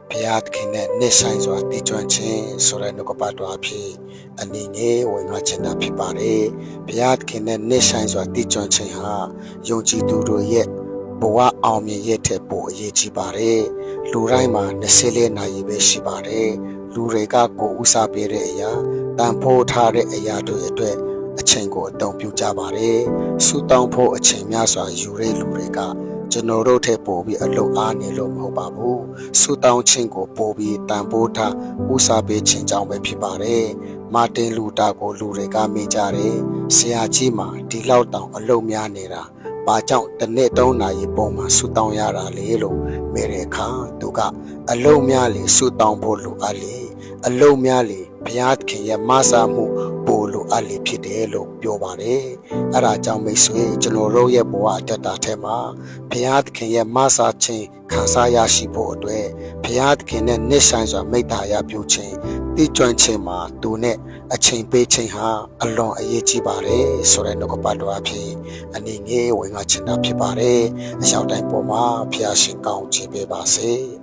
ဘုရားသခင်နဲ့နှစ်ဆိုင်စွာတည်ကျွမ်းခြင်းဆိုတဲ့နှုတ်ကပတ်တော်အဖြစ်အနေနဲ့ဝင်ငါချင်တာဖြစ်ပါတယ်ဘုရားသခင်နဲ့နှစ်ဆိုင်စွာတည်ကျွမ်းခြင်းဟာယုံကြည်သူတို့ရဲ့ဘဝအောင်မြင်ရတဲ့ပိုအရေးကြီးပါတယ်လူတိုင်းမှာ24နာရီပဲရှိပါတယ်လူတွေကကိုယ်ဥစားပေးတဲ့အရာတန်ဖိုးထားတဲ့အရာတွေအတွက်အချိန်ကိုအသုံးပြုကြပါတယ်ဆူတောင်းဖို့အချိန်များစွာယူတဲ့လူတွေကကျွန်တော်တို့ထက်ပိုပြီးအလုပ်အားနေလို့မဟုတ်ပါဘူးဆူတောင်းခြင်းကိုပိုပြီးတန်ဖိုးထားဥစားပေးခြင်းကြောင့်ပဲဖြစ်ပါတယ်မာတင်လူတာကိုလူတွေကမေးကြတယ်ဆရာကြီးမှာဒီလောက်တောင်အလုပ်များနေတာဘာကြောင့်တစ်နေ့3နာရီပုံမှာဆူတောင်းရတာလေလို့မေးတဲ့အခါသူကအလုပ်များလေဆူတောင်းဖို့လိုအပ်လေအလုပ်များလေဘုရားသခင်ရဲ့မဆာမှုပို့လိုအပ်လေဖြစ်တယ်လို့ပြောပါတယ်အဲ့ဒါကြောင့်မိတ်ဆွေကျွန်တော်တို့ရဲ့ဘဝအတ္တထဲမှာဘုရားသခင်ရဲ့မဆာခြင်းခံစားရရှိဖို့အတွက်ဘုရားသခင်နဲ့နှစ်ဆိုင်စွာမိတ္တာရပြုခြင်းတည်ကျွမ်းခြင်းမှာသူနဲ့အချိန်ပေးခြင်းဟာအလွန်အရေးကြီးပါတယ်ဆိုတဲ့နှုတ်ကပတ်တော်အဖြစ်အနေငယ်ဝင်ငါချင်တာဖြစ်ပါတယ်အရောက်တိုင်းပေါ်မှာဘုရားရှင်ကောင်းချီးပေးပါစေ